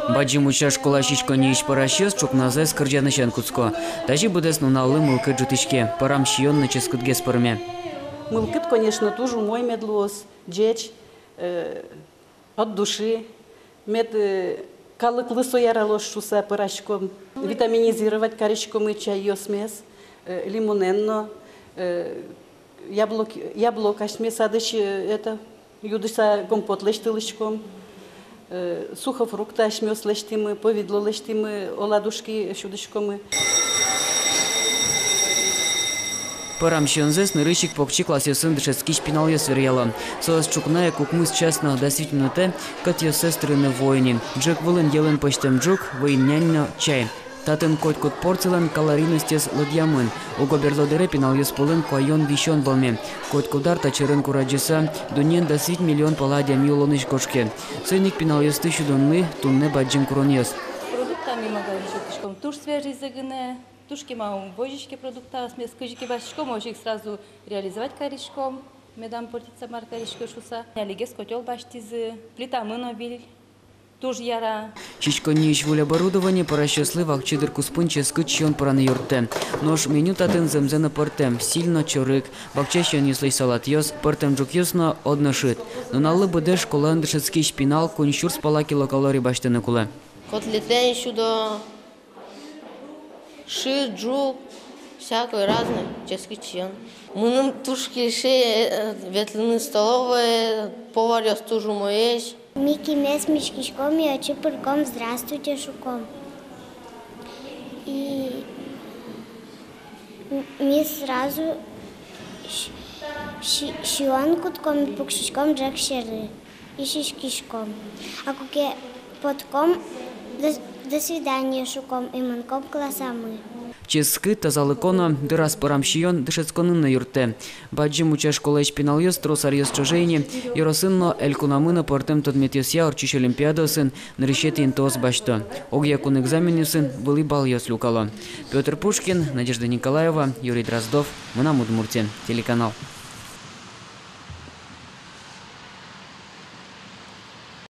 Баджим уча школа шишкони иш парашёс чукназе скырджанышан куцко. Тажи будес нуналы мылкы джутышке. Парам шион наческутге спорме. Мылкыт, конечно, тоже мой медлос, джеч, от души. Мед калыклы сояралош шуса парашком. Витаминизировать коричком и чай йосмес, лимоненно, яблоко ашмес адыш это юдыса компот лештылышком. Сухофрукты ашмес лештимы, повидло лештимы, оладушки шудышкомы. Парам шионзес нырыщик покчи классесын дышецкий шпинал ёсверьяла. Соас чукная кукмыс честно действительно те, кат ее сестры на войне. Джек вылен елен почтем джук, воиннянно чай. Татен кот порцелан калорийностес ладьямын. Уго берлодере пинал ёсполын куайон вищон волме. Кот кудар тачерен кураджиса, дунен дасить миллион паладьям юлоныш кошке. Сойник пинал ёс тысячу дунны, тунне баджим курон ёс. Продуктами могли шуточком туш свежий загыне. Тушки мау божички продукта, смес кыжики башечком, можешь их сразу реализовать коричком. Медам портится марка коричко шуса. Ялигес котел баштизы, плита мынобиль, туж яра. Шишкони иш вуль оборудование парашёслы вахчидыр куспынче скычон параны юрте. Нож меню татын земзена портем, сильно чорык, вахчащен юслей салат ёс, портем джук ёсно одношит. Но наллы буде школан дышецкий шпинал, куншур спала килокалорий баштаны куле. Котлеты сюда. Ши, джук, всякое разное, чешский чьон. Мы тушки ши, ветляные столовые, поварёс тужу моешь. Мики мес мишкишком и очи пырком, здравствуйте, шуком. И мы сразу шион кутком и пукшишком джек шеры и шишкишком. А куке подком до свидания шуком и манком классамы. Ческы тазалыкона дырас парам шион дышецконын на юрте. Баджим уча школа шпинал ёс тросар ёс чожейни, ёросынно элькунамына портем тодмет ёс я орчиш олимпиадосын нарещети интос башто. Огьякун экзаменюсын были бал ёс люкало. Петр Пушкин, Надежда Николаева, Юрий Дроздов, Мына Удмуртия, телеканал.